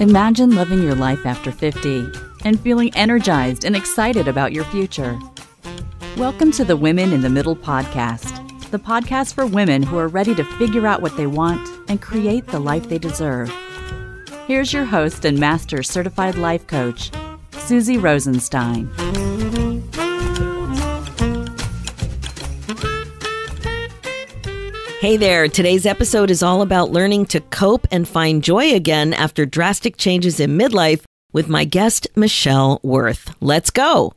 Imagine living your life after 50 and feeling energized and excited about your future. Welcome to the Women in the Middle podcast, the podcast for women who are ready to figure out what they want and create the life they deserve. Here's your host and master certified life coach, Susie Rosenstein. Hey there, today's episode is all about learning to cope and find joy again after drastic changes in midlife with my guest, Michele Wirth. Let's go.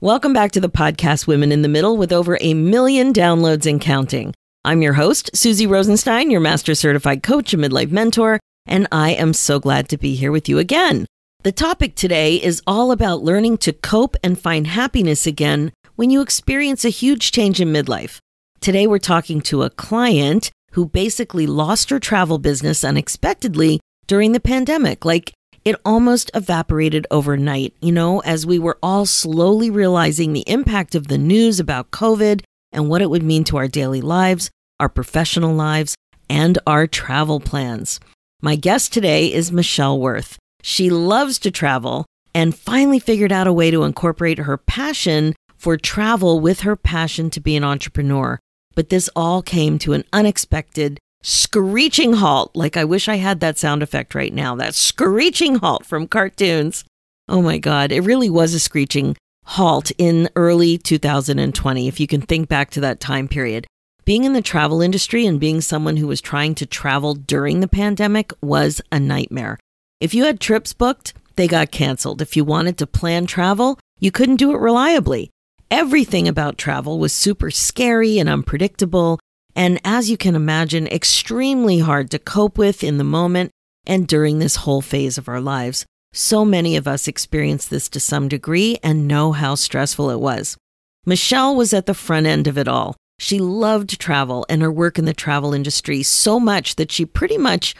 Welcome back to the podcast Women in the Middle with over 1 million downloads and counting. I'm your host, Susie Rosenstein, your master certified coach and midlife mentor, and I am so glad to be here with you again. The topic today is all about learning to cope and find happiness again when you experience a huge change in midlife. Today, we're talking to a client who basically lost her travel business unexpectedly during the pandemic. Like, it almost evaporated overnight, as we were all slowly realizing the impact of the news about COVID and what it would mean to our daily lives, our professional lives, and our travel plans. My guest today is Michele Wirth. She loves to travel and finally figured out a way to incorporate her passion for travel with her passion to be an entrepreneur. But this all came to an unexpected screeching halt. Like, I wish I had that sound effect right now, that screeching halt from cartoons. Oh my God, it really was a screeching halt in early 2020, if you can think back to that time period. Being in the travel industry and being someone who was trying to travel during the pandemic was a nightmare. If you had trips booked, they got canceled. If you wanted to plan travel, you couldn't do it reliably. Everything about travel was super scary and unpredictable, and as you can imagine, extremely hard to cope with in the moment and during this whole phase of our lives. So many of us experienced this to some degree and know how stressful it was. Michele was at the front end of it all. She loved travel and her work in the travel industry so much that she pretty much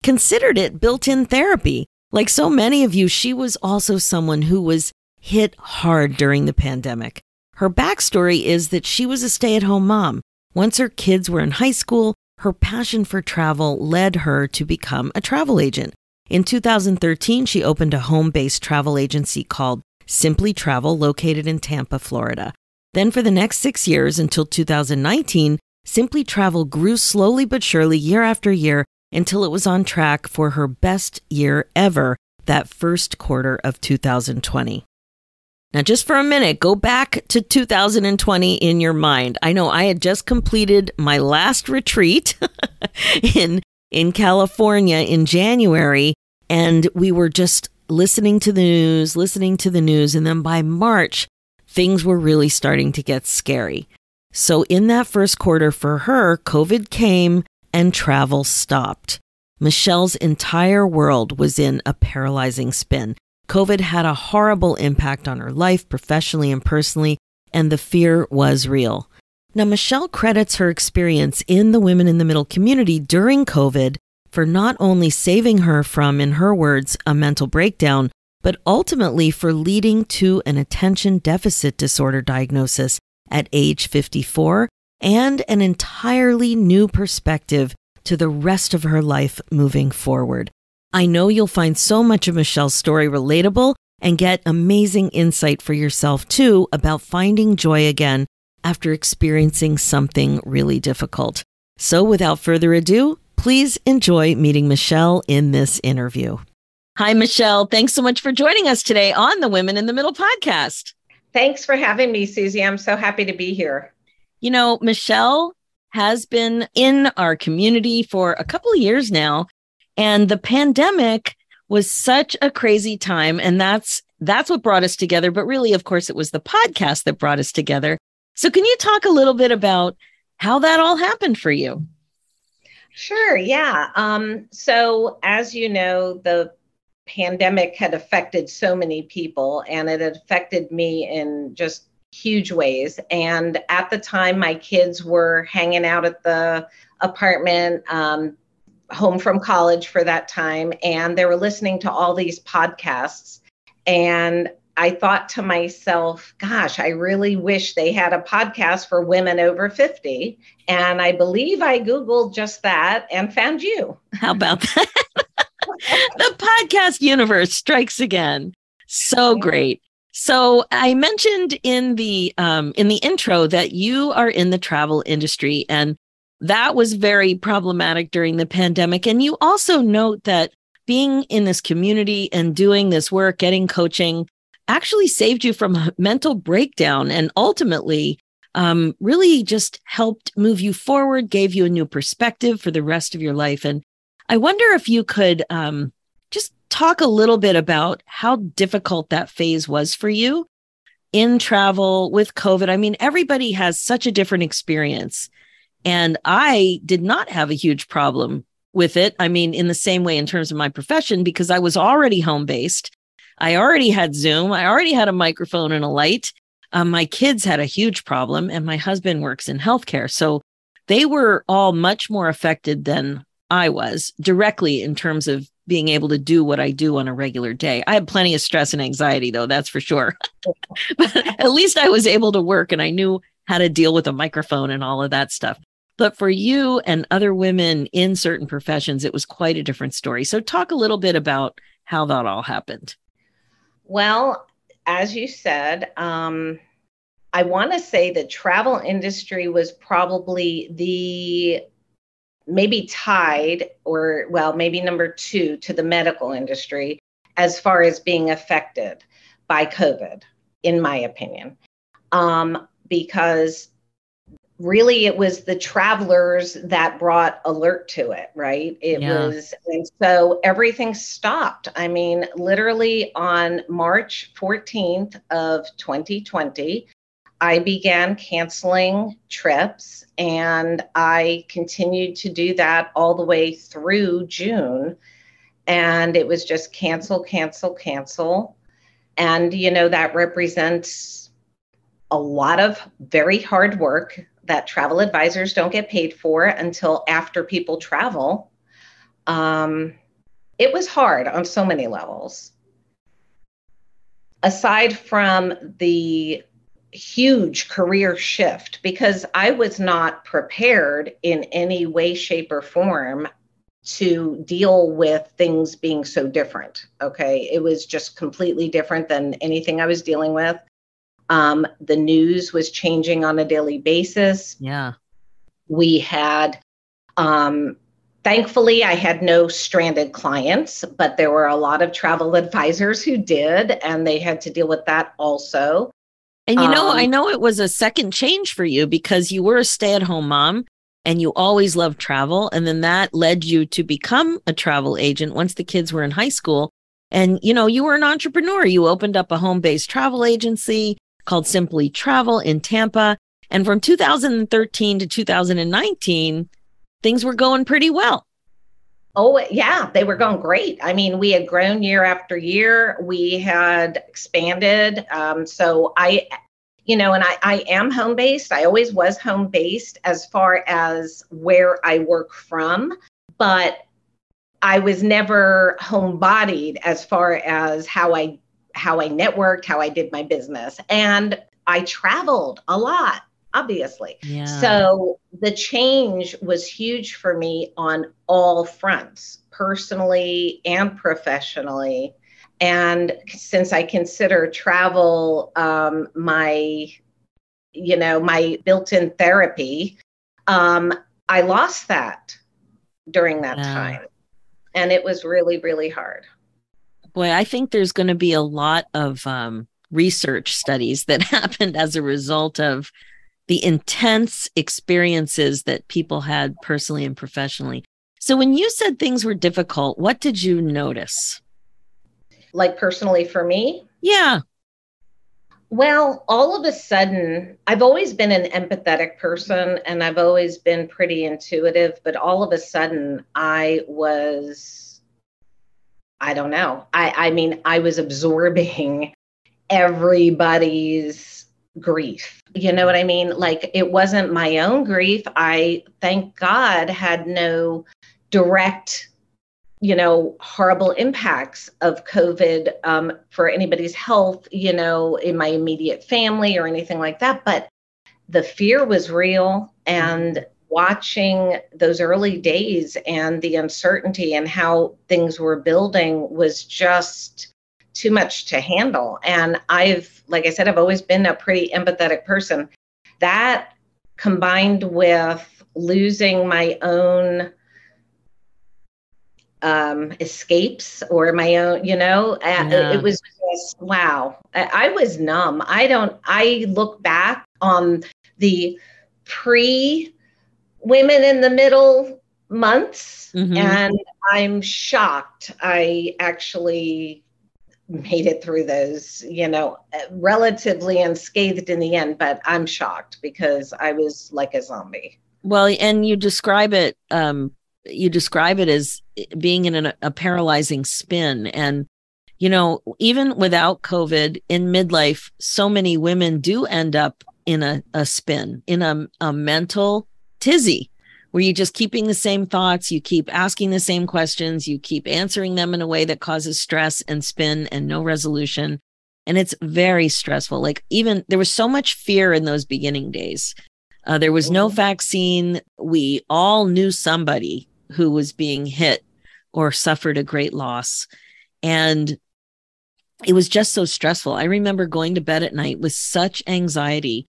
considered it built-in therapy. Like so many of you, she was also someone who was hit hard during the pandemic. Her backstory is that she was a stay-at-home mom. Once her kids were in high school, her passion for travel led her to become a travel agent. In 2013, she opened a home-based travel agency called Simply Travel, located in Tampa, Florida. Then for the next 6 years, until 2019, Simply Travel grew slowly but surely year after year until it was on track for her best year ever, that first quarter of 2020. Now, just for a minute, go back to 2020 in your mind. I know I had just completed my last retreat in California in January, and we were just listening to the news, and then by March, things were really starting to get scary. So in that first quarter for her, COVID came and travel stopped. Michele's entire world was in a paralyzing spin. COVID had a horrible impact on her life, professionally and personally, and the fear was real. Now, Michele credits her experience in the Women in the Middle community during COVID for not only saving her from, in her words, a mental breakdown, but ultimately for leading to an attention deficit disorder diagnosis at age 54 and an entirely new perspective to the rest of her life moving forward. I know you'll find so much of Michele's story relatable and get amazing insight for yourself too about finding joy again after experiencing something really difficult. So without further ado, please enjoy meeting Michele in this interview. Hi, Michele. Thanks so much for joining us today on the Women in the Middle podcast. Thanks for having me, Susie. I'm so happy to be here. Michele has been in our community for a couple of years now. And the pandemic was such a crazy time. And that's what brought us together. But really, of course, it was the podcast that brought us together. So can you talk a little bit about how that all happened for you? Sure. Yeah. So as you know, the pandemic had affected so many people, and it had affected me in just huge ways. And at the time, my kids were hanging out at the apartment, home from college for that time, and they were listening to all these podcasts. And I thought to myself, gosh, I really wish they had a podcast for women over 50. And I believe I Googled just that and found you. How about that? The podcast universe strikes again. So great. So I mentioned in the intro that you are in the travel industry, and that was very problematic during the pandemic. And you also note that being in this community and doing this work, getting coaching, actually saved you from a mental breakdown and ultimately really just helped move you forward, gave you a new perspective for the rest of your life. And I wonder if you could just talk a little bit about how difficult that phase was for you in travel with COVID. I mean, everybody has such a different experience. And I did not have a huge problem with it. I mean, in the same way in terms of my profession, because I was already home-based. I already had Zoom. I already had a microphone and a light. My kids had a huge problem, and my husband works in healthcare. So they were all much more affected than I was directly in terms of being able to do what I do on a regular day. I had plenty of stress and anxiety, though, that's for sure. But at least I was able to work and I knew how to deal with a microphone and all of that stuff. But for you and other women in certain professions, it was quite a different story. So talk a little bit about how that all happened. Well, as you said, I want to say the travel industry was probably maybe tied or, well, maybe number 2 to the medical industry as far as being affected by COVID, in my opinion, because really it was the travelers that brought alert to it, right? And so everything stopped. I mean, literally on March 14th of 2020, I began canceling trips, and I continued to do that all the way through June. And it was just cancel, cancel, cancel. And, that represents a lot of very hard work that travel advisors don't get paid for until after people travel. It was hard on so many levels. Aside from the huge career shift, because I was not prepared in any way, shape, or form to deal with things being so different. Okay. It was just completely different than anything I was dealing with. The news was changing on a daily basis. Yeah. We had, thankfully, I had no stranded clients, but there were a lot of travel advisors who did, and they had to deal with that also. And I know it was a second change for you because you were a stay-at-home mom and you always loved travel. And then that led you to become a travel agent once the kids were in high school. And, you were an entrepreneur. You opened up a home-based travel agency called Simply Travel in Tampa. And from 2013 to 2019, things were going pretty well. Oh, yeah, they were going great. I mean, we had grown year after year. We had expanded. So I am home-based. I always was home-based as far as where I work from, but I was never home-bodied as far as how I networked, how I did my business. And I traveled a lot, obviously. Yeah. So the change was huge for me on all fronts, personally and professionally. And since I consider travel my built-in therapy, I lost that during that time. And it was really, really hard. Boy, I think there's going to be a lot of research studies that happened as a result of the intense experiences that people had personally and professionally. So when you said things were difficult, what did you notice? Like personally for me? Yeah. Well, all of a sudden, I've always been an empathetic person and I've always been pretty intuitive, but all of a sudden I don't know. I mean, I was absorbing everybody's grief. You know what I mean? Like, it wasn't my own grief. I, thank God, had no direct, horrible impacts of COVID for anybody's health, in my immediate family or anything like that. But the fear was real. And watching those early days and the uncertainty and how things were building was just too much to handle. And like I said, I've always been a pretty empathetic person. That combined with losing my own escapes or my own, it was just, wow. I was numb. I look back on the pre-women in the middle months, and I'm shocked I actually made it through those, relatively unscathed in the end, but I'm shocked because I was like a zombie. Well, and you describe it as being in a paralyzing spin. And, even without COVID in midlife, so many women do end up in a spin, in a mental tizzy, where you're just keeping the same thoughts, you keep asking the same questions, you keep answering them in a way that causes stress and spin and no resolution. And it's very stressful. Like, even there was so much fear in those beginning days. There was no vaccine. We all knew somebody who was being hit or suffered a great loss. And it was just so stressful. I remember going to bed at night with such anxiety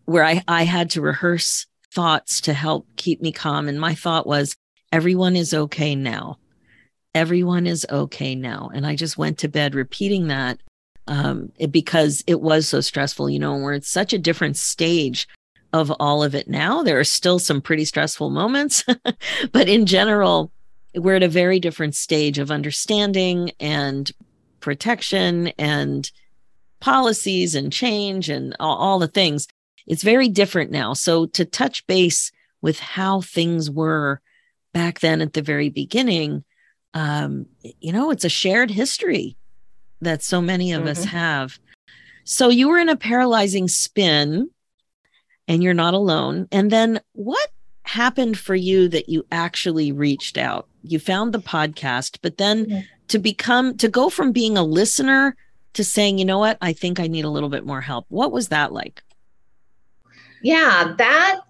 where I had to rehearse thoughts to help keep me calm. And my thought was, everyone is okay now. Everyone is okay now. And I just went to bed repeating that because it was so stressful, we're at such a different stage of all of it now. There are still some pretty stressful moments, but in general, we're at a very different stage of understanding and protection and policies and change and all the things. It's very different now. So to touch base with how things were back then at the very beginning, it's a shared history that so many of us have. So you were in a paralyzing spin, and you're not alone. And then what happened for you that you actually reached out? You found the podcast, but then to go from being a listener to saying, you know what, I think I need a little bit more help. What was that like? Yeah, that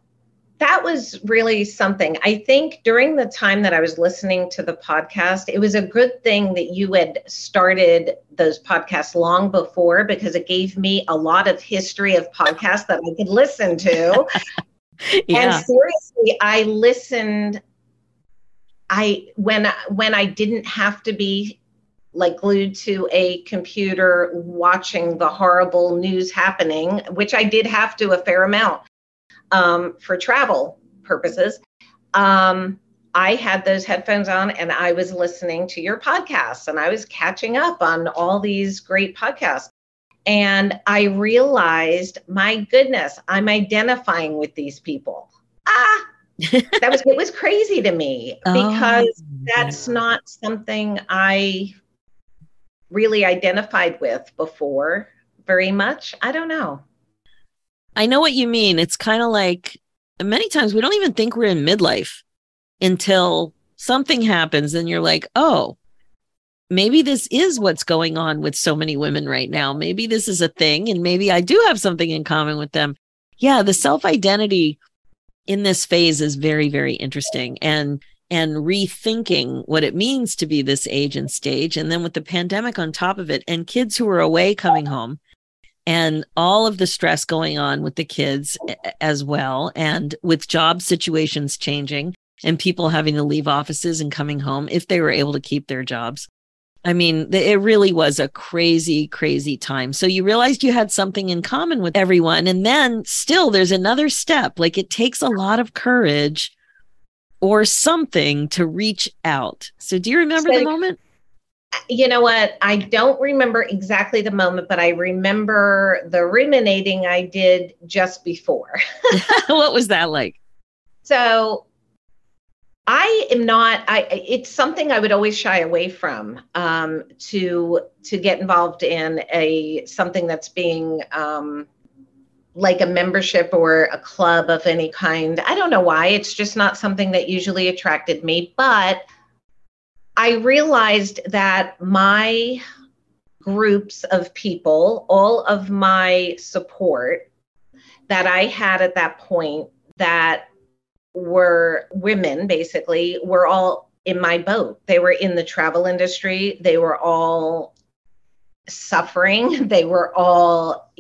was really something. I think during the time that I was listening to the podcast, it was a good thing that you had started those podcasts long before, because it gave me a lot of history of podcasts that I could listen to. And seriously, I listened. When I didn't have to be like glued to a computer watching the horrible news happening, which I did have to a fair amount for travel purposes. I had those headphones on and I was listening to your podcasts and I was catching up on all these great podcasts. And I realized, my goodness, I'm identifying with these people. It was crazy to me because that's not something I really identified with before very much. I don't know. I know what you mean. It's kind of like many times we don't even think we're in midlife until something happens and you're like, oh, maybe this is what's going on with so many women right now. Maybe this is a thing and maybe I do have something in common with them. Yeah, the self-identity in this phase is very, very interesting and rethinking what it means to be this age and stage. And then with the pandemic on top of it and kids who are away coming home and all of the stress going on with the kids as well. And with job situations changing and people having to leave offices and coming home if they were able to keep their jobs. I mean, it really was a crazy, crazy time. So you realized you had something in common with everyone. And then still there's another step. Like, it takes a lot of courage or something to reach out. So do you remember the moment? You know what? I don't remember exactly the moment, but I remember the ruminating I did just before. What was that like? So it's something I would always shy away from, to get involved in something that's being like a membership or a club of any kind. I don't know why. It's just not something that usually attracted me. But I realized that my groups of people, all of my support that I had at that point, that were women, basically, were all in my boat. They were in the travel industry. They were all suffering. They were all,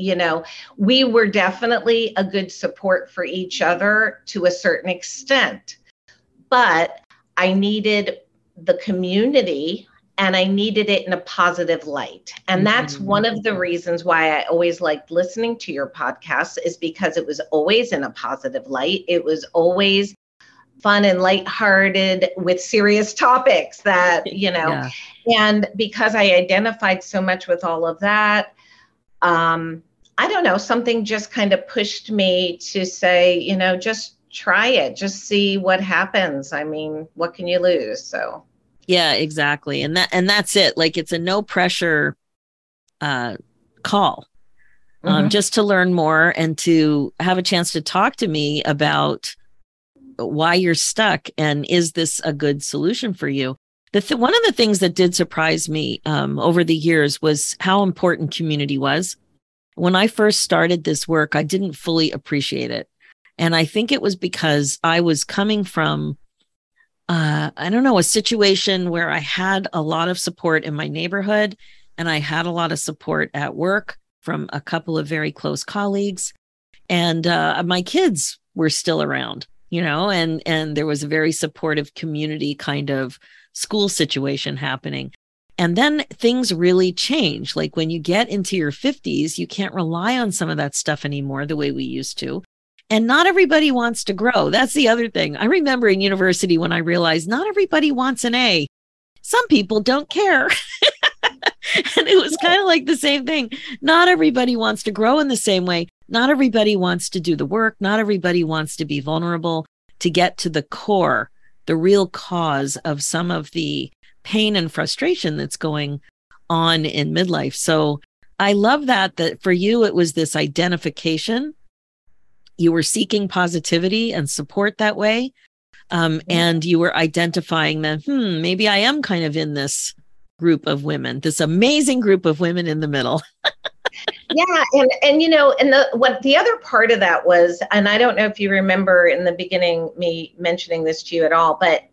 we were definitely a good support for each other to a certain extent. But I needed the community, and I needed it in a positive light. And that's one of the reasons why I always liked listening to your podcast, is because it was always in a positive light. It was always fun and lighthearted with serious topics that, Yeah. And because I identified so much with all of that, I don't know, something just kind of pushed me to say, just try it, just see what happens. I mean, what can you lose? So. Yeah, exactly. And that's it. Like, it's a no pressure call, just to learn more and to have a chance to talk to me about why you're stuck and is this a good solution for you. One of the things that did surprise me over the years was how important community was. When I first started this work, I didn't fully appreciate it. And I think it was because I was coming from a situation where I had a lot of support in my neighborhood, and I had a lot of support at work from a couple of very close colleagues, and my kids were still around, and there was a very supportive community kind of school situation happening. And then things really change. Like, when you get into your 50s, you can't rely on some of that stuff anymore the way we used to. And not everybody wants to grow. That's the other thing. I remember in university when I realized not everybody wants an A. Some people don't care. And it was kind of like the same thing. Not everybody wants to grow in the same way. Not everybody wants to do the work. Not everybody wants to be vulnerable, to get to the core, the real cause of some of the pain and frustration that's going on in midlife. So I love that for you, it was this identification. You were seeking positivity and support that way. And you were identifying that, maybe I am kind of in this group of women, this amazing group of women in the middle. Yeah. And the other part of that was, and I don't know if you remember in the beginning, me mentioning this to you at all, but,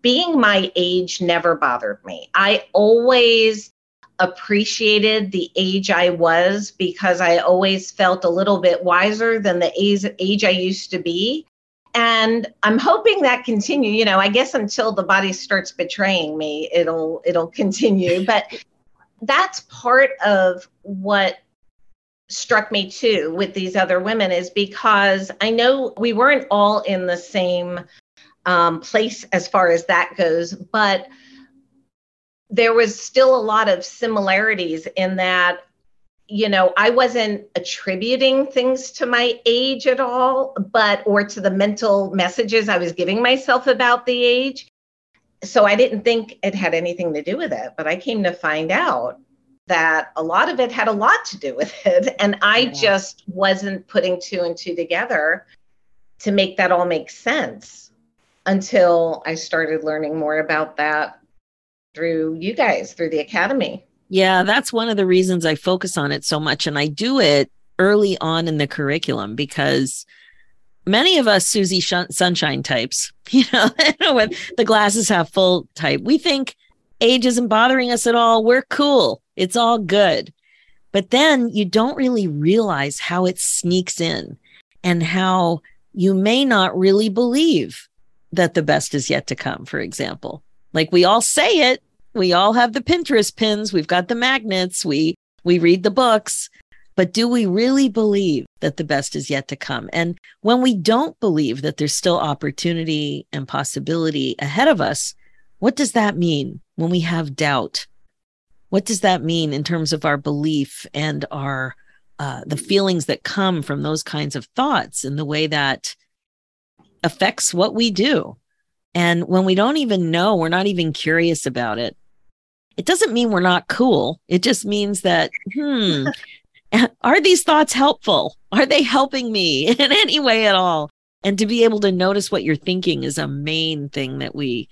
being my age never bothered me. I always appreciated the age I was, because I always felt a little bit wiser than the age I used to be. And I'm hoping that continue, I guess until the body starts betraying me, it'll continue. But that's part of what struck me too with these other women, is because I know we weren't all in the same place as far as that goes, but there was still a lot of similarities in that, I wasn't attributing things to my age at all, or to the mental messages I was giving myself about the age. So I didn't think it had anything to do with it, but I came to find out that a lot of it had a lot to do with it. And I just wasn't putting two and two together to make that all make sense until I started learning more about that through you guys, through the Academy. Yeah, that's one of the reasons I focus on it so much. And I do it early on in the curriculum, because many of us Susie Sunshine types, with the glasses half full type, we think age isn't bothering us at all. We're cool. It's all good. But then you don't really realize how it sneaks in, and how you may not really believe that the best is yet to come, for example. Like, we all say it. We all have the Pinterest pins. We've got the magnets. We read the books. But do we really believe that the best is yet to come? And when we don't believe that there's still opportunity and possibility ahead of us, what does that mean when we have doubt? What does that mean in terms of our belief and our the feelings that come from those kinds of thoughts, and the way that affects what we do? And when we don't even know, we're not even curious about it, it doesn't mean we're not cool. It just means that, are these thoughts helpful? Are they helping me in any way at all? And to be able to notice what you're thinking is a main thing that we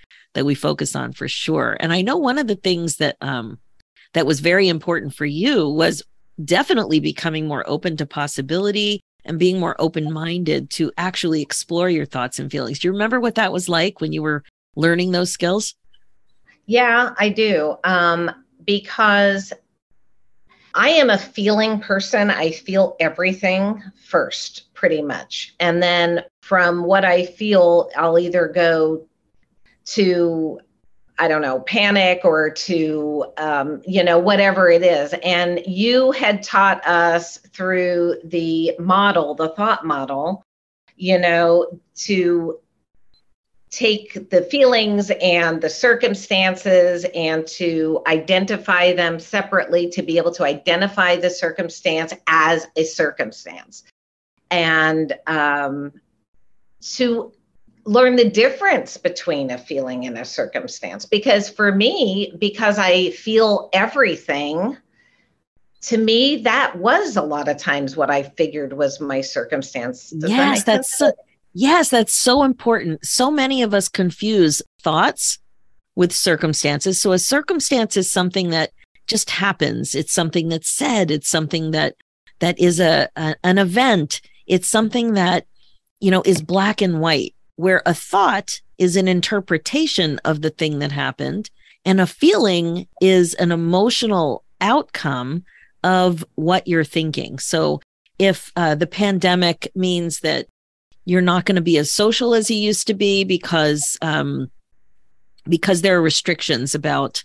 focus on, for sure. And I know one of the things that that was very important for you was definitely becoming more open to possibility and being more open-minded to actually explore your thoughts and feelings. Do you remember what that was like when you were learning those skills? Yeah, I do. Because I am a feeling person. I feel everything first, pretty much. And then from what I feel, I'll either go to, I don't know, panic or to, whatever it is. And you had taught us through the thought model, to take the feelings and the circumstances and to identify them separately, to be able to identify the circumstance as a circumstance, and to learn the difference between a feeling and a circumstance. Because for me, because I feel everything, to me, that was a lot of times what I figured was my circumstance. Does that make sense? Yes, that's so important. So many of us confuse thoughts with circumstances. So a circumstance is something that just happens. It's something that's said. It's something that is an event. It's something that, is black and white, where a thought is an interpretation of the thing that happened. And a feeling is an emotional outcome of what you're thinking. So if the pandemic means that you're not going to be as social as you used to be because there are restrictions about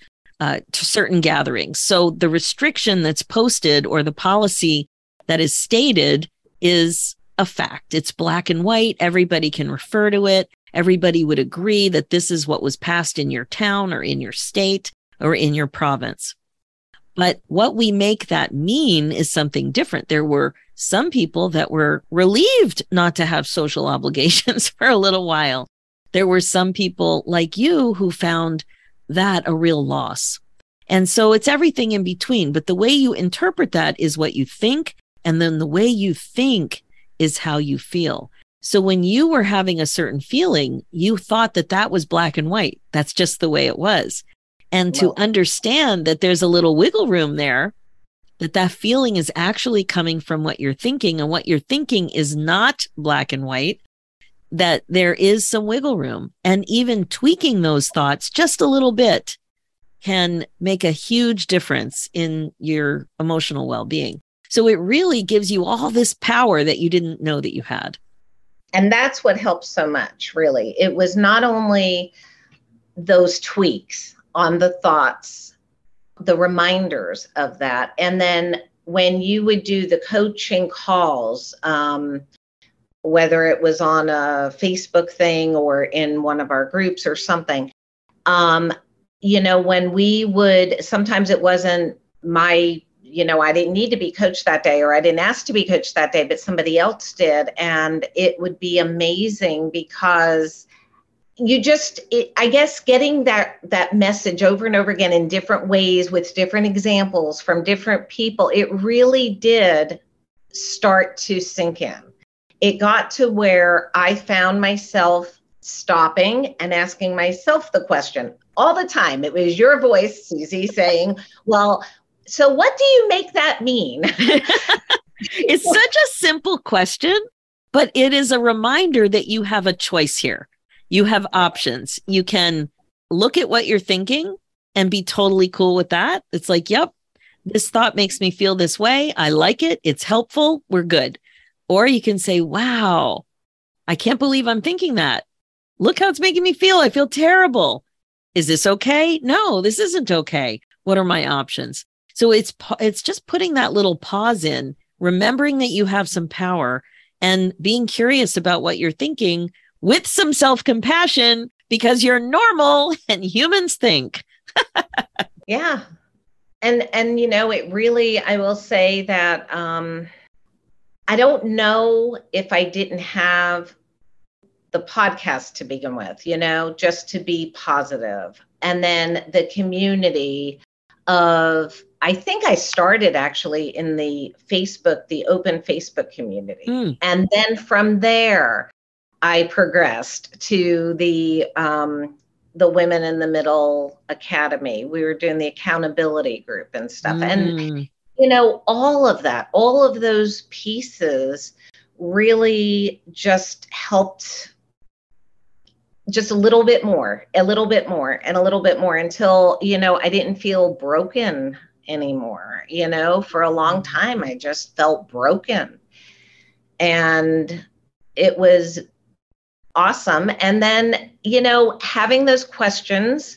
certain gatherings. So the restriction that's posted or the policy that is stated is a fact. It's black and white. Everybody can refer to it. Everybody would agree that this is what was passed in your town or in your state or in your province. But what we make that mean is something different. There were some people that were relieved not to have social obligations for a little while. There were some people like you who found that a real loss. And so it's everything in between. But the way you interpret that is what you think. And then the way you think is how you feel. So when you were having a certain feeling, you thought that that was black and white. That's just the way it was. And to understand that there's a little wiggle room there, that feeling is actually coming from what you're thinking, and what you're thinking is not black and white, that there is some wiggle room. And even tweaking those thoughts just a little bit can make a huge difference in your emotional well-being. So it really gives you all this power that you didn't know that you had. And that's what helps so much, really. It was not only those tweaks on the thoughts, the reminders of that. And then when you would do the coaching calls, whether it was on a Facebook thing or in one of our groups or something, when we would, sometimes it wasn't I didn't need to be coached that day, or I didn't ask to be coached that day, but somebody else did. And it would be amazing because I guess getting that message over and over again in different ways with different examples from different people, it really did start to sink in. It got to where I found myself stopping and asking myself the question all the time. It was your voice, Susie, saying, well, so what do you make that mean? It's such a simple question, but it is a reminder that you have a choice here. You have options. You can look at what you're thinking and be totally cool with that. It's like, yep, this thought makes me feel this way. I like it. It's helpful. We're good. Or you can say, wow, I can't believe I'm thinking that. Look how it's making me feel. I feel terrible. Is this okay? No, this isn't okay. What are my options? So it's just putting that little pause in, remembering that you have some power and being curious about what you're thinking with some self-compassion, because you're normal and humans think. Yeah. And it really, I will say that I don't know if I didn't have the podcast to begin with, just to be positive. And then the community of, I think I started actually in the open Facebook community. And then from there, I progressed to the Women in the Middle Academy. We were doing the accountability group and stuff. And, all of that, all of those pieces really just helped just a little bit more, and a little bit more until, I didn't feel broken anymore. For a long time, I just felt broken. And it was awesome. And then, having those questions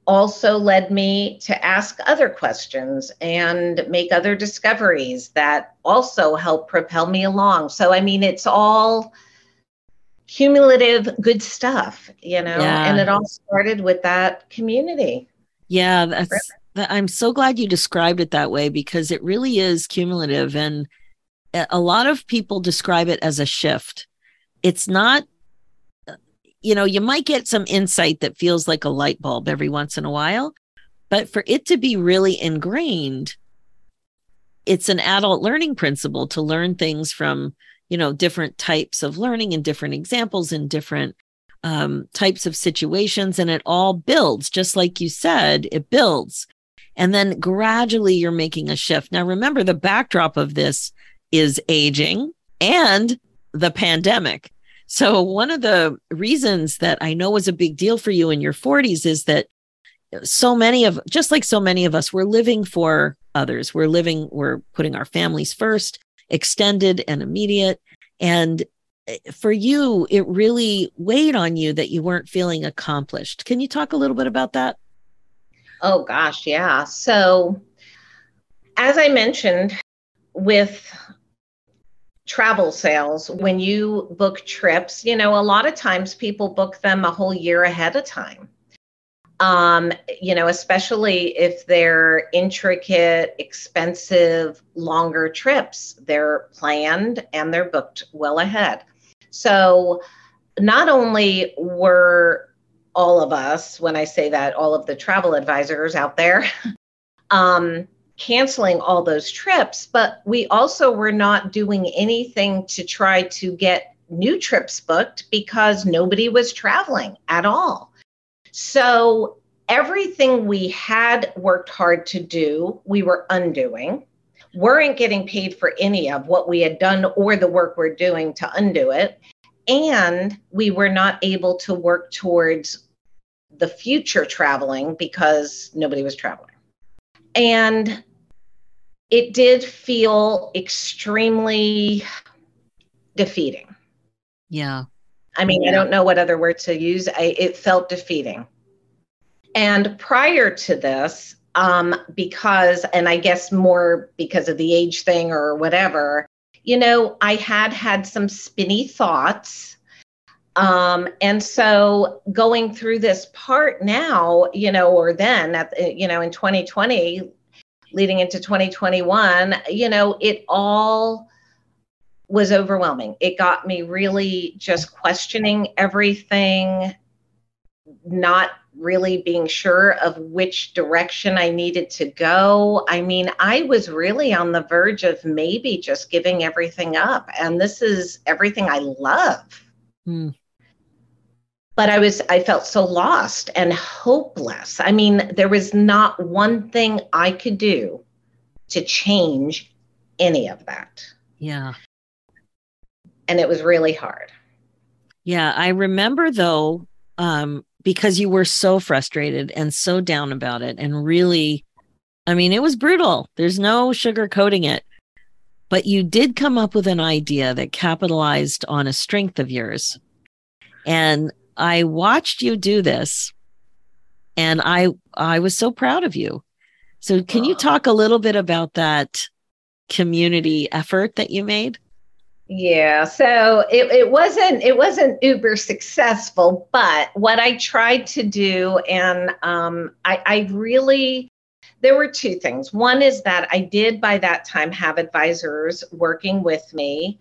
also led me to ask other questions and make other discoveries that also help propel me along. So, it's all cumulative good stuff, and it all started with that community. Yeah, I'm so glad you described it that way, because it really is cumulative. And a lot of people describe it as a shift. It's not, you might get some insight that feels like a light bulb every once in a while, but for it to be really ingrained, it's an adult learning principle to learn things from, different types of learning and different examples and different types of situations. And it all builds, just like you said, it builds. And then gradually you're making a shift. Now, remember, the backdrop of this is aging and the pandemic. So one of the reasons that I know was a big deal for you in your 40s is that just like so many of us, we're living for others. We're putting our families first, extended and immediate. And for you, it really weighed on you that you weren't feeling accomplished. Can you talk a little bit about that? Oh, gosh, yeah. So, as I mentioned, with travel sales, when you book trips, a lot of times people book them a whole year ahead of time. Especially if they're intricate, expensive, longer trips, they're planned and they're booked well ahead. So not only were all of us, when I say that, all of the travel advisors out there, canceling all those trips, but we also were not doing anything to try to get new trips booked because nobody was traveling at all. So everything we had worked hard to do, we were undoing, weren't getting paid for any of what we had done or the work we're doing to undo it. And we were not able to work towards the future traveling because nobody was traveling. And it did feel extremely defeating. Yeah. I don't know what other word to use. It felt defeating. And prior to this, because, and I guess more because of the age thing or whatever, I had some spinny thoughts. And so going through this part now, or then in 2020, leading into 2021, it all was overwhelming. It got me really just questioning everything, not really being sure of which direction I needed to go. I was really on the verge of maybe just giving everything up. And this is everything I love. But I felt so lost and hopeless. There was not one thing I could do to change any of that. Yeah. And it was really hard. Yeah. I remember though, because you were so frustrated and so down about it, and really, it was brutal. There's no sugarcoating it. But you did come up with an idea that capitalized on a strength of yours. And I watched you do this, and I was so proud of you. So can you talk a little bit about that community effort that you made? Yeah, so it wasn't uber successful, but what I tried to do, and I really, there were two things. One is that I did by that time have advisors working with me.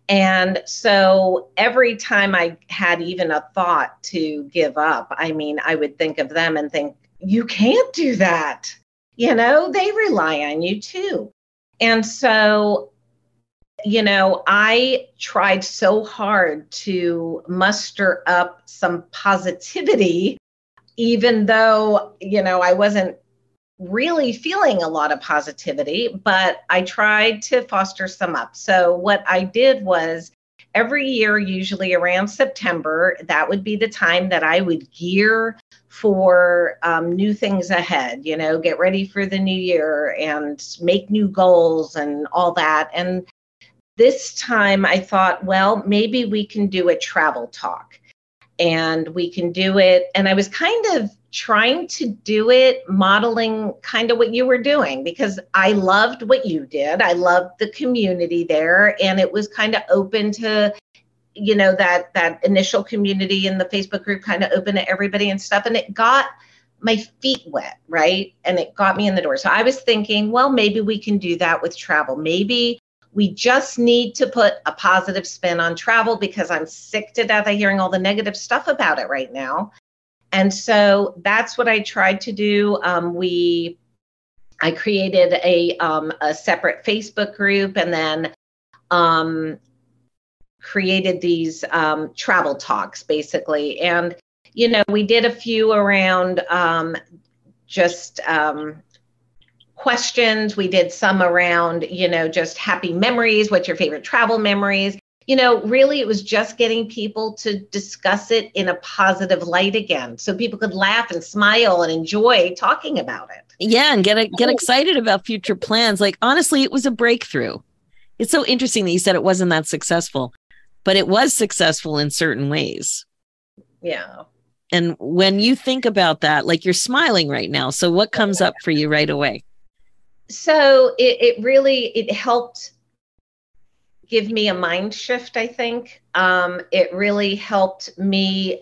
And so every time I had even a thought to give up, I would think of them and think, you can't do that. They rely on you too. And so, I tried so hard to muster up some positivity, even though, I wasn't really feeling a lot of positivity, but I tried to foster some up. So what I did was every year, usually around September, that would be the time that I would gear for new things ahead, get ready for the new year and make new goals and all that. And this time I thought, well, maybe we can do a travel talk and we can do it. And I was kind of trying to do it modeling kind of what you were doing, because I loved what you did. I loved the community there. And it was kind of open to, that initial community in the Facebook group, kind of open to everybody and stuff. And it got my feet wet, right? And it got me in the door. So I was thinking, well, maybe we can do that with travel. Maybe we just need to put a positive spin on travel, because I'm sick to death of hearing all the negative stuff about it right now. And so that's what I tried to do. I created a separate Facebook group, and then created these travel talks, basically. And, we did a few around just questions. We did some around, just happy memories. What's your favorite travel memories? Really, it was just getting people to discuss it in a positive light again, so people could laugh and smile and enjoy talking about it. Yeah, and get excited about future plans. Like, honestly, it was a breakthrough. It's so interesting that you said it wasn't that successful, but it was successful in certain ways. Yeah. And when you think about that, like, you're smiling right now. So what comes up for you right away? So it really helped give me a mind shift, I think. It really helped me.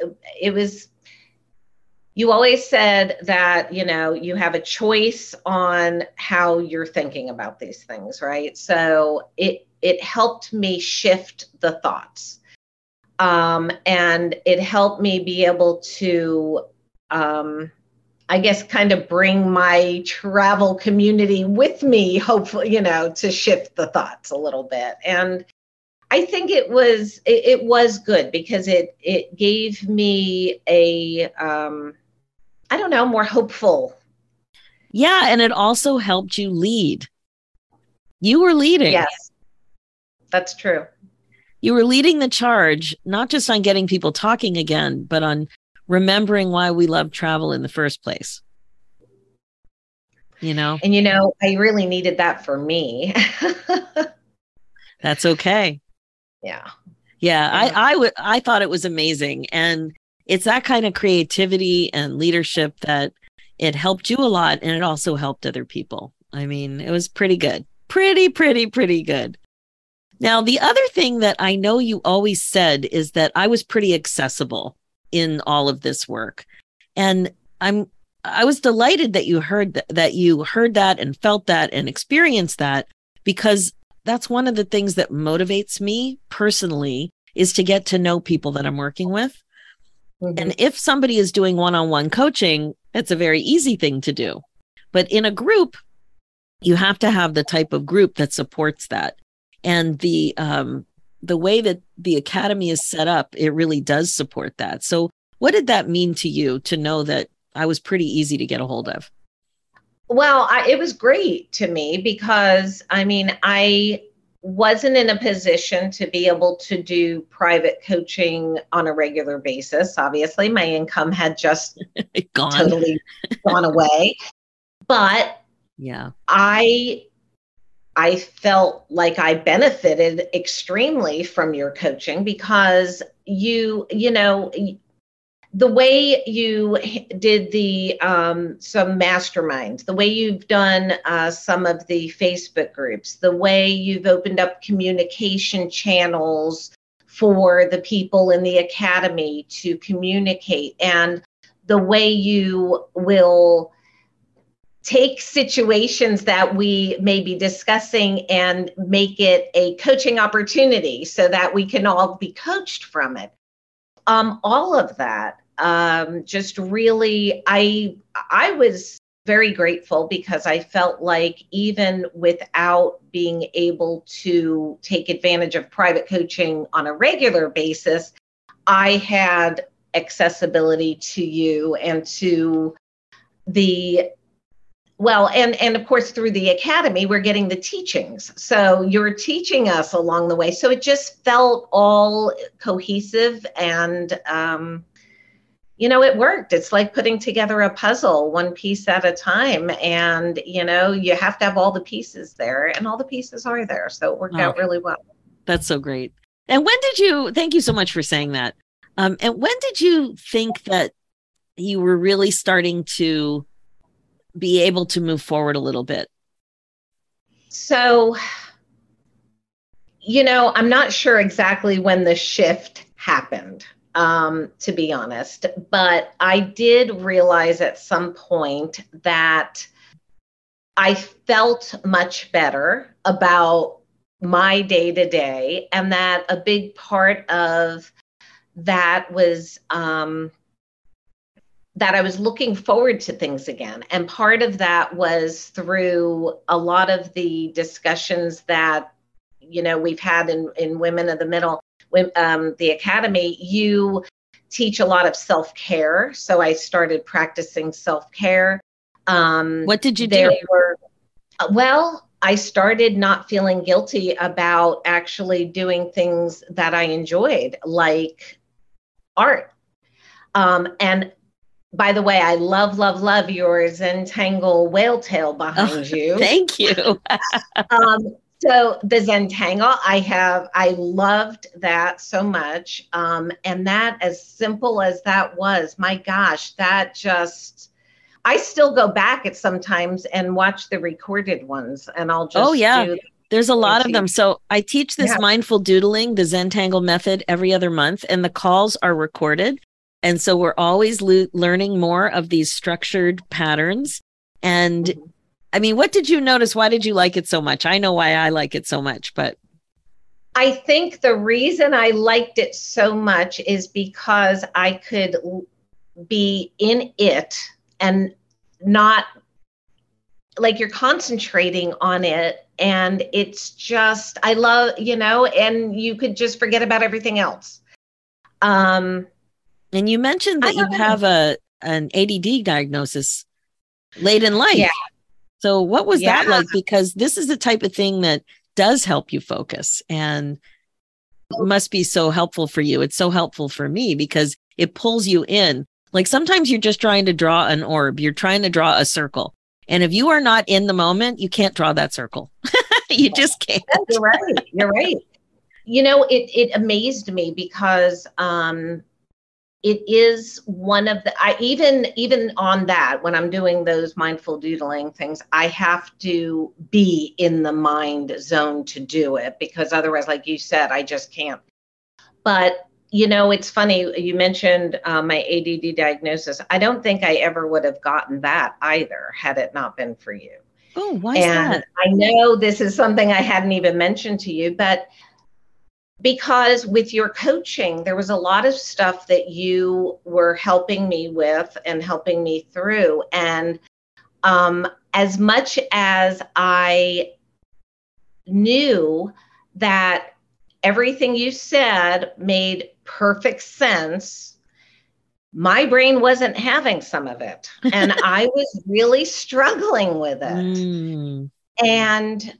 You always said that, you have a choice on how you're thinking about these things, right? So it helped me shift the thoughts. And it helped me be able to, I guess, kind of bring my travel community with me, hopefully, to shift the thoughts a little bit. And I think it was good, because it gave me a, I don't know, more hopeful. Yeah. And it also helped you lead. You were leading. Yes, that's true. You were leading the charge, not just on getting people talking again, but on remembering why we love travel in the first place. And, I really needed that for me. That's okay. Yeah. Yeah. I thought it was amazing. And it's that kind of creativity and leadership that it helped you a lot. And it also helped other people. I mean, it was pretty good. Pretty good. Now, the other thing that I know you always said is that I was pretty accessible in all of this work. And I was delighted that you heard that and felt that and experienced that, because that's one of the things that motivates me personally, is to get to know people that I'm working with. Mm-hmm. And if somebody is doing one-on-one coaching, it's a very easy thing to do. But in a group, you have to have the type of group that supports that. And the way that the Academy is set up, it really does support that. So what did that mean to you, to know that I was pretty easy to get a hold of? Well, it was great to me, because, I wasn't in a position to be able to do private coaching on a regular basis. Obviously, my income had just totally gone away. But yeah, I felt like I benefited extremely from your coaching, because the way you did the some masterminds, the way you've done some of the Facebook groups, the way you've opened up communication channels for the people in the Academy to communicate, and the way you will take situations that we may be discussing and make it a coaching opportunity so that we can all be coached from it. All of that, just really, I was very grateful, because I felt like even without being able to take advantage of private coaching on a regular basis, I had accessibility to you and to the well, and of course, through the academy, we're getting the teachings. So you're teaching us along the way. So it just felt all cohesive and, it worked. It's like putting together a puzzle, one piece at a time. And, you have to have all the pieces there, and all the pieces are there. So it worked out really well. That's so great. And thank you so much for saying that. And when did you think that you were really starting to be able to move forward a little bit? So, I'm not sure exactly when the shift happened, to be honest, but I did realize at some point that I felt much better about my day to day, and that a big part of that was that I was looking forward to things again. And part of that was through a lot of the discussions that, we've had in Women of the Middle, the Academy. You teach a lot of self-care. So I started practicing self-care. What did you do? Well, I started not feeling guilty about actually doing things that I enjoyed, like art. And by the way, I love, love, love your Zentangle whale tail behind you. Thank you. So the Zentangle, I loved that so much. And that, as simple as that was, my gosh, I still go back at sometimes and watch the recorded ones, and I'll just there's a lot of them. So I teach this mindful doodling, the Zentangle method, every other month, and the calls are recorded. And so we're always learning more of these structured patterns. And I mean, what did you notice? Why did you like it so much? I know why I like it so much, but I think the reason I liked it so much is because I could be in it and not like you're concentrating on it. And it's just, I love, and you could just forget about everything else. And you mentioned that you have an ADD diagnosis late in life. Yeah. So what was that like? Because this is the type of thing that does help you focus and must be so helpful for you. It's so helpful for me because it pulls you in. Like sometimes you're just trying to draw an orb. You're trying to draw a circle. And if you are not in the moment, you can't draw that circle. You just can't. You're right. You're right. It amazed me because it is one of the, even on that, when I'm doing those mindful doodling things, I have to be in the mind zone to do it, because otherwise, like you said, I just can't. But, it's funny, you mentioned my ADD diagnosis. I don't think I ever would have gotten that either, had it not been for you. Oh, why is that? I know this is something I hadn't even mentioned to you, but because with your coaching, there was a lot of stuff that you were helping me with and helping me through. And as much as I knew that everything you said made perfect sense, my brain wasn't having some of it. And I was really struggling with it. And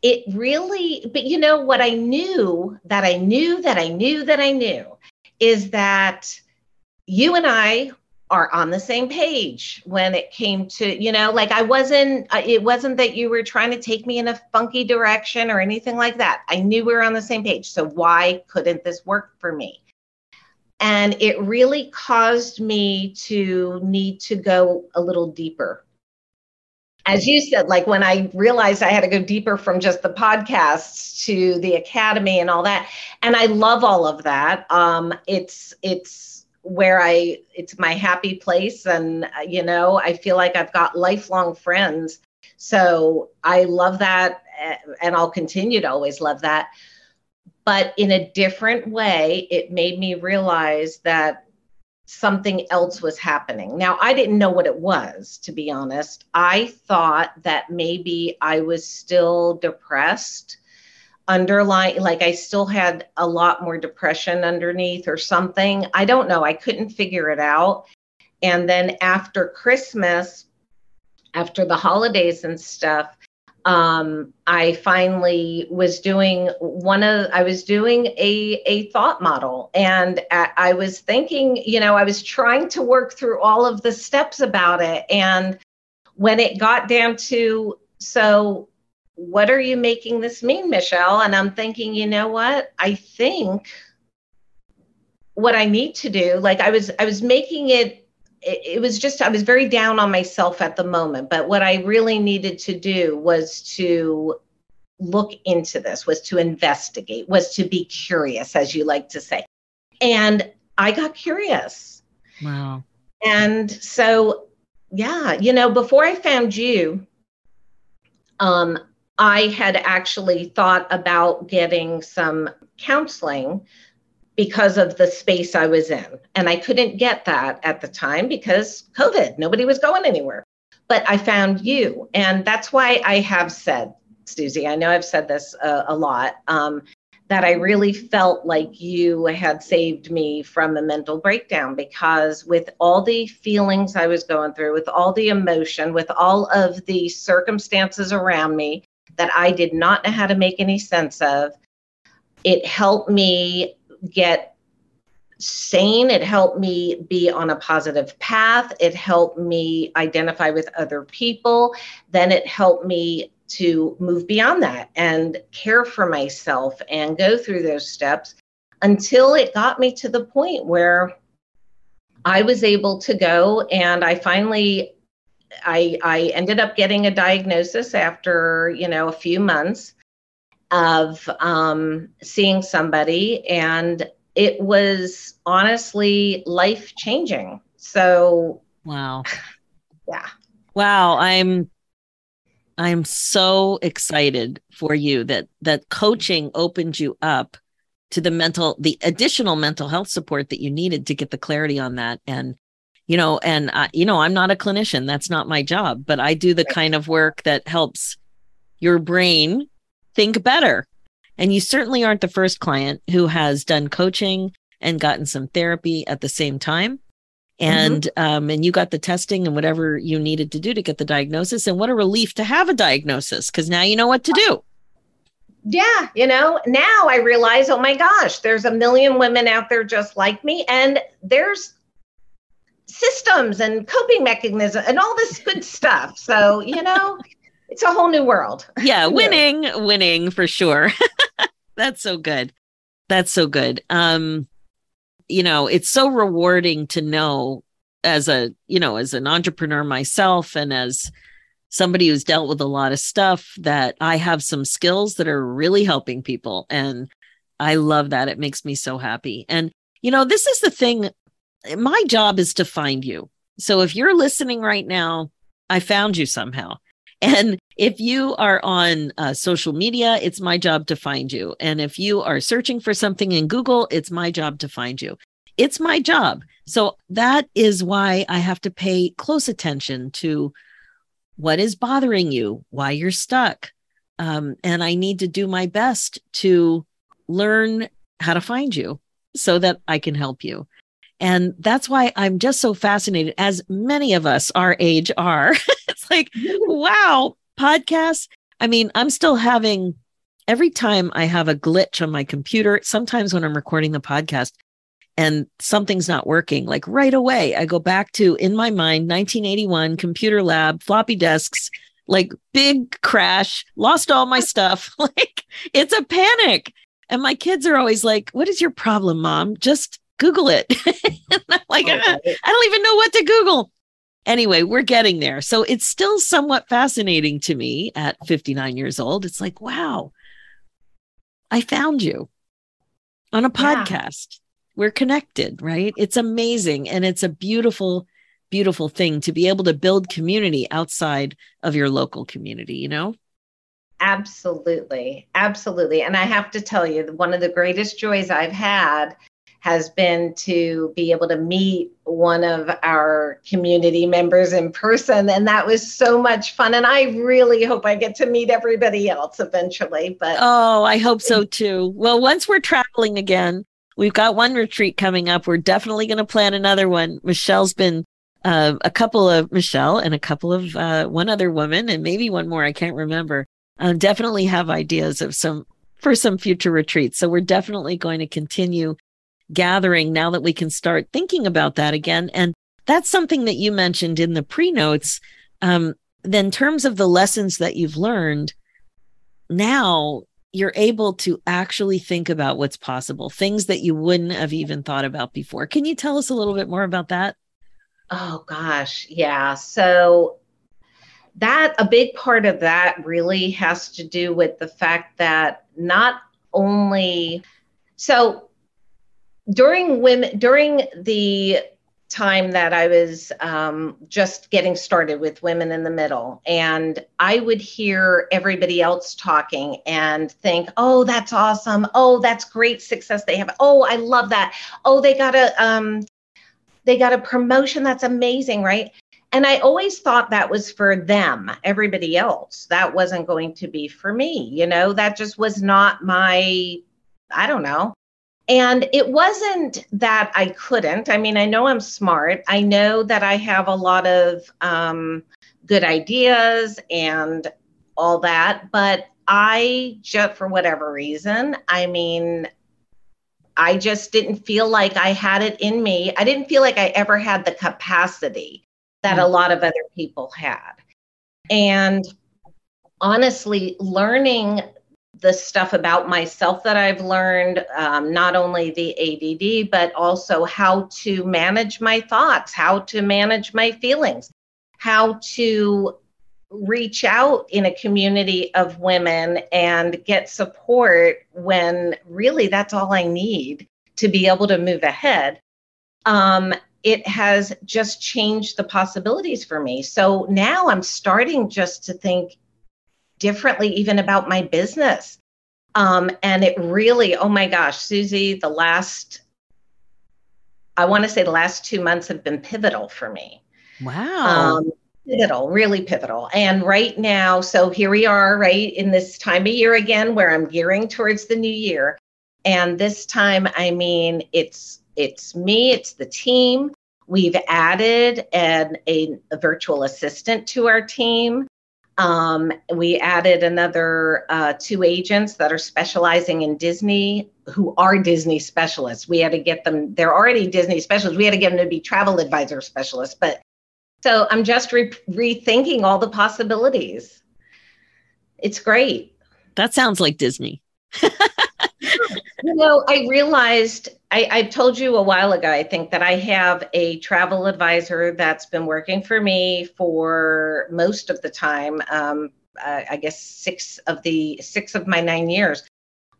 it really, but what I knew is that you and I are on the same page when it came to, it wasn't that you were trying to take me in a funky direction or anything like that. I knew we were on the same page. So why couldn't this work for me? And it really caused me to need to go a little deeper. As you said, like when I realized I had to go deeper from just the podcasts to the academy and all that. And I love all of that. It's my happy place. And, I feel like I've got lifelong friends. So I love that. And I'll continue to always love that. But in a different way, it made me realize that something else was happening. Now, I didn't know what it was, to be honest. I thought that maybe I was still depressed, underlying, like I still had a lot more depression underneath or something. I don't know. I couldn't figure it out. And then after Christmas, after the holidays and stuff, I finally was doing a thought model, and I was thinking, I was trying to work through all of the steps about it. And when it got down to, so what are you making this mean, Michele? And I'm thinking, you know what? I think what I need to do, like I was making it was just, I was very down on myself at the moment. But what I really needed to do was to look into this, was to investigate, was to be curious, as you like to say. And I got curious. Wow. And so, yeah, before I found you, I had actually thought about getting some counseling because of the space I was in. And I couldn't get that at the time because COVID, nobody was going anywhere. But I found you. And that's why I have said, Susie, I know I've said this a lot, that I really felt like you had saved me from a mental breakdown, because with all the feelings I was going through, with all the emotion, with all of the circumstances around me that I did not know how to make any sense of, it helped me get sane. It helped me be on a positive path. It helped me identify with other people. Then it helped me to move beyond that and care for myself and go through those steps until it got me to the point where I was able to go, and I finally, I ended up getting a diagnosis after, a few months of seeing somebody, and it was honestly life-changing. So, wow. Yeah. Wow. I'm so excited for you that coaching opened you up to the additional mental health support that you needed to get the clarity on that. And, I'm not a clinician. That's not my job, but I do the kind of work that helps your brain think better. And you certainly aren't the first client who has done coaching and gotten some therapy at the same time. And and you got the testing and whatever you needed to do to get the diagnosis. And what a relief to have a diagnosis, because now you know what to do. Yeah, now I realize, oh my gosh, there's a million women out there just like me, and there's systems and coping mechanisms and all this good stuff. So, it's a whole new world. Yeah, winning for sure. That's so good. That's so good. It's so rewarding to know as an entrepreneur myself, and as somebody who's dealt with a lot of stuff, that I have some skills that are really helping people. And I love that. It makes me so happy. And, this is the thing. My job is to find you. So if you're listening right now, I found you somehow. And if you are on social media, it's my job to find you. And if you are searching for something in Google, it's my job to find you. It's my job. So that is why I have to pay close attention to what is bothering you, why you're stuck. And I need to do my best to learn how to find you so that I can help you. And that's why I'm just so fascinated, as many of us our age are. It's like, wow, podcasts. I mean, I'm still having, every time I have a glitch on my computer, sometimes when I'm recording the podcast and something's not working, like right away, I go back to, in my mind, 1981, computer lab, floppy disks, like big crash, lost all my stuff. Like, it's a panic. And my kids are always like, what is your problem, Mom? Just Google it. And I'm like, I don't even know what to Google. Anyway, we're getting there. So it's still somewhat fascinating to me at 59 years old. It's like, wow, I found you on a podcast. Yeah. We're connected, right? It's amazing. And it's a beautiful, beautiful thing to be able to build community outside of your local community, Absolutely. Absolutely. And I have to tell you, one of the greatest joys I've had has been to be able to meet one of our community members in person. And that was so much fun. And I really hope I get to meet everybody else eventually. But oh, I hope so too. Well, once we're traveling again, we've got one retreat coming up. We're definitely going to plan another one. Michele's been a couple of Michele and a couple of one other woman and maybe one more, I can't remember, definitely have ideas of for some future retreats. So we're definitely going to continue gathering now that we can start thinking about that again. And that's something that you mentioned in the pre-notes. Then in terms of the lessons that you've learned, now you're able to actually think about what's possible, things that you wouldn't have even thought about before. Can you tell us a little bit more about that? Oh gosh, yeah. So a big part of that really has to do with the fact that not only so during the time that I was just getting started with Women in the Middle, and I would hear everybody else talking and think, oh, that's awesome. Oh, that's great success they have. Oh, I love that. Oh, they got a promotion. That's amazing, right? And I always thought that was for them, everybody else. That wasn't going to be for me. That just was not I don't know. And it wasn't that I couldn't. I mean, I know I'm smart. I know that I have a lot of good ideas and all that. But I just, for whatever reason, I just didn't feel like I had it in me. I didn't feel like I ever had the capacity that a lot of other people had. And honestly, learning the stuff about myself that I've learned, not only the ADD, but also how to manage my thoughts, how to manage my feelings, how to reach out in a community of women and get support when really that's all I need to be able to move ahead. It has just changed the possibilities for me. So now I'm starting just to think differently even about my business. And it really, oh my gosh, Susie, I want to say the last 2 months have been pivotal for me. Wow. Pivotal, really pivotal. And right now, so here we are, right in this time of year again, where I'm gearing towards the new year. And this time, it's me, it's the team. We've added a virtual assistant to our team. We added another 2 agents that are specializing in Disney, who are Disney specialists. We had to get them, they're already Disney specialists. We had to get them to be travel advisor specialists. But so I'm just rethinking all the possibilities. It's great. That sounds like Disney. I realized, I told you a while ago, I think, that I have a travel advisor that's been working for me for most of the time. I guess 6 of my 9 years.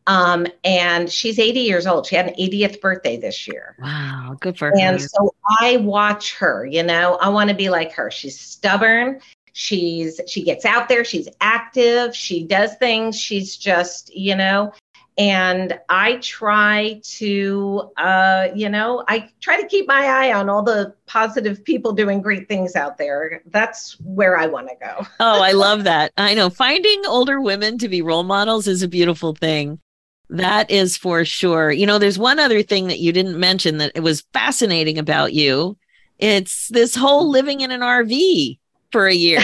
And she's 80 years old. She had an 80th birthday this year. Wow, good for her. And so I watch her, I want to be like her. She's stubborn. She gets out there. She's active. She does things. She's just, and I try to, I try to keep my eye on all the positive people doing great things out there. That's where I want to go. Oh, I love that. I know finding older women to be role models is a beautiful thing. That is for sure. There's one other thing that you didn't mention that it was fascinating about you. It's this whole living in an RV for a year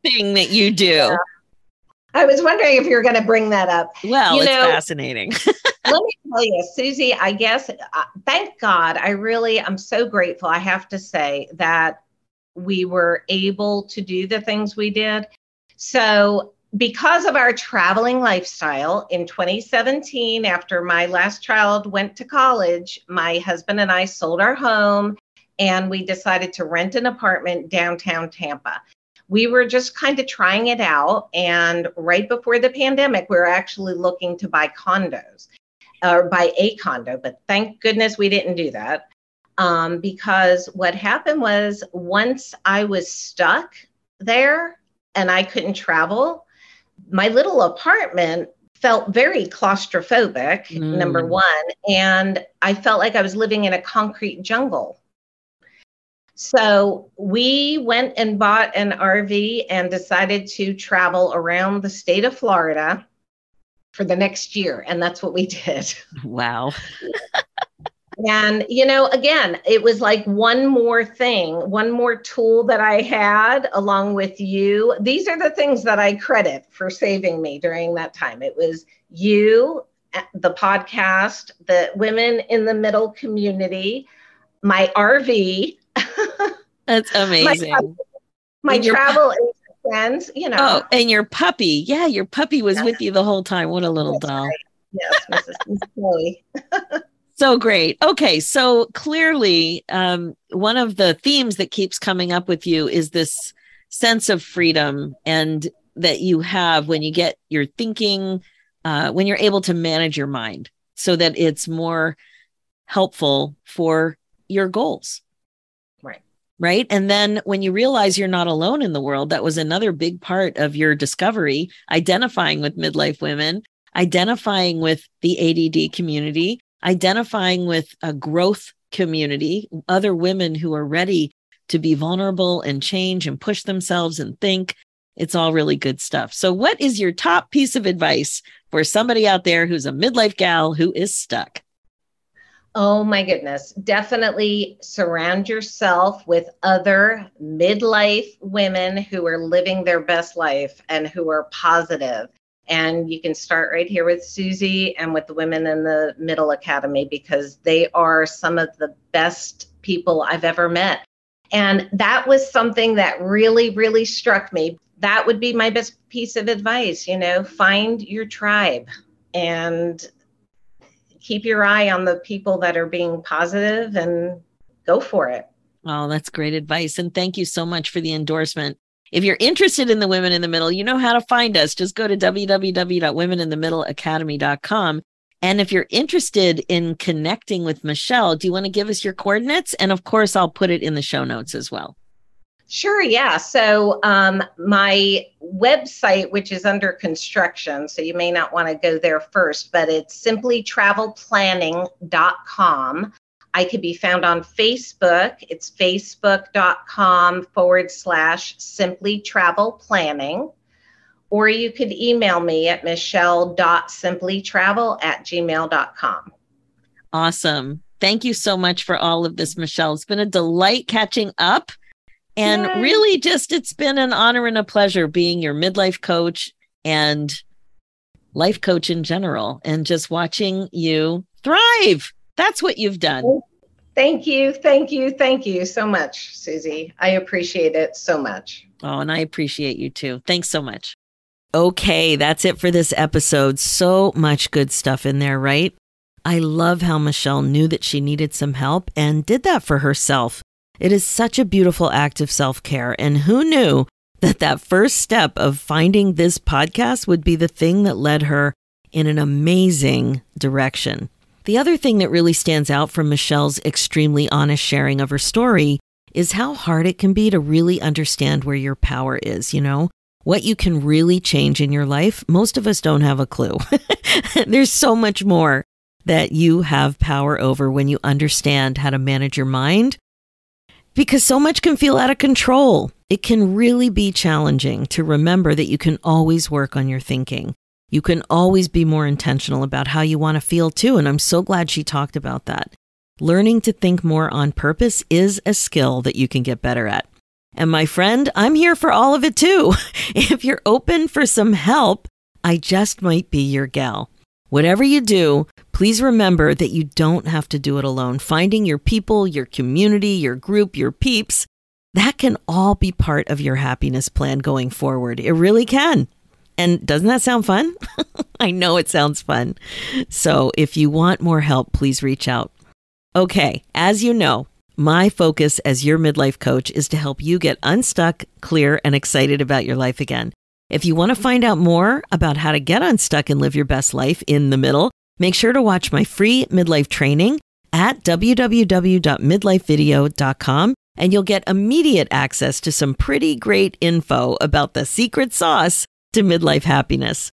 thing that you do. Yeah. I was wondering if you were going to bring that up. Well, it's fascinating. Let me tell you, Susie, I guess, thank God, I'm so grateful, I have to say, that we were able to do the things we did. So because of our traveling lifestyle, in 2017, after my last child went to college, my husband and I sold our home and we decided to rent an apartment downtown Tampa. We were just kind of trying it out. And right before the pandemic, we were actually looking to buy condos or buy a condo. But thank goodness we didn't do that. Because what happened was once I was stuck there and I couldn't travel, my little apartment felt very claustrophobic, number one. And I felt like I was living in a concrete jungle. So we went and bought an RV and decided to travel around the state of Florida for the next year. And that's what we did. Wow. And, again, it was like one more thing, one more tool that I had along with you. These are the things that I credit for saving me during that time. It was you, the podcast, the women in the middle community, my RV. That's amazing. my travel friends, Oh, and your puppy. Yeah, your puppy was with you the whole time. What a little doll. Right. Yes, Miss Chloe. So great. Okay, so clearly one of the themes that keeps coming up with you is this sense of freedom and that you have when you get your thinking, when you're able to manage your mind so that it's more helpful for your goals. Right. And then when you realize you're not alone in the world, that was another big part of your discovery, identifying with midlife women, identifying with the ADD community, identifying with a growth community, other women who are ready to be vulnerable and change and push themselves and think. It's all really good stuff. So what is your top piece of advice for somebody out there who's a midlife gal who is stuck? Oh my goodness. Definitely surround yourself with other midlife women who are living their best life and who are positive. And you can start right here with Susie and with the Women in the Middle Academy, because they are some of the best people I've ever met. And that was something that really, really struck me. That would be my best piece of advice, find your tribe and keep your eye on the people that are being positive and go for it. Oh, that's great advice. And thank you so much for the endorsement. If you're interested in the Women in the Middle, you know how to find us. Just go to www.womeninthemiddleacademy.com. And if you're interested in connecting with Michele, do you want to give us your coordinates? And of course, I'll put it in the show notes as well. Sure. Yeah. So my website, which is under construction, so you may not want to go there first, but it's simplytravelplanning.com. I could be found on Facebook. It's facebook.com/simplytravelplanning. Or you could email me at michele.simplytravel@gmail.com. Awesome. Thank you so much for all of this, Michele. It's been a delight catching up. And really it's been an honor and a pleasure being your midlife coach and life coach in general, and just watching you thrive. That's what you've done. Thank you. Thank you. Thank you so much, Susie. I appreciate it so much. Oh, and I appreciate you too. Thanks so much. Okay, that's it for this episode. So much good stuff in there, right? I love how Michele knew that she needed some help and did that for herself. It is such a beautiful act of self-care. And who knew that first step of finding this podcast would be the thing that led her in an amazing direction. The other thing that really stands out from Michele's extremely honest sharing of her story is how hard it can be to really understand where your power is, what you can really change in your life. Most of us don't have a clue. There's so much more that you have power over when you understand how to manage your mind, because so much can feel out of control. It can really be challenging to remember that you can always work on your thinking. You can always be more intentional about how you want to feel too. And I'm so glad she talked about that. Learning to think more on purpose is a skill that you can get better at. And my friend, I'm here for all of it too. If you're open for some help, I just might be your gal. Whatever you do, please remember that you don't have to do it alone. Finding your people, your community, your group, your peeps, that can all be part of your happiness plan going forward. It really can. And doesn't that sound fun? I know it sounds fun. So if you want more help, please reach out. Okay, as you know, my focus as your midlife coach is to help you get unstuck, clear, and excited about your life again. If you want to find out more about how to get unstuck and live your best life in the middle, make sure to watch my free midlife training at www.midlifevideo.com, and you'll get immediate access to some pretty great info about the secret sauce to midlife happiness.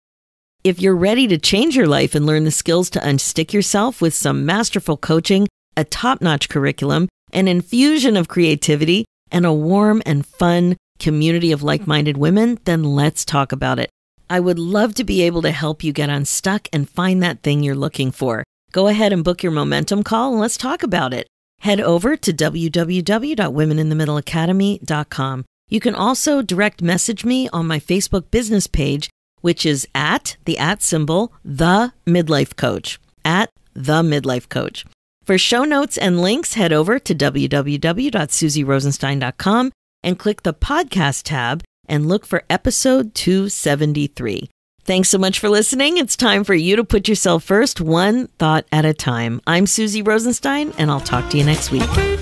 If you're ready to change your life and learn the skills to unstick yourself with some masterful coaching, a top-notch curriculum, an infusion of creativity, and a warm and fun community of like-minded women, then let's talk about it. I would love to be able to help you get unstuck and find that thing you're looking for. Go ahead and book your momentum call and let's talk about it. Head over to www.womeninthemiddleacademy.com. You can also direct message me on my Facebook business page, which is at the Midlife Coach, at the Midlife Coach. For show notes and links, head over to www.susierosenstein.com and click the podcast tab and look for episode 273. Thanks so much for listening. It's time for you to put yourself first, one thought at a time. I'm Susie Rosenstein, and I'll talk to you next week.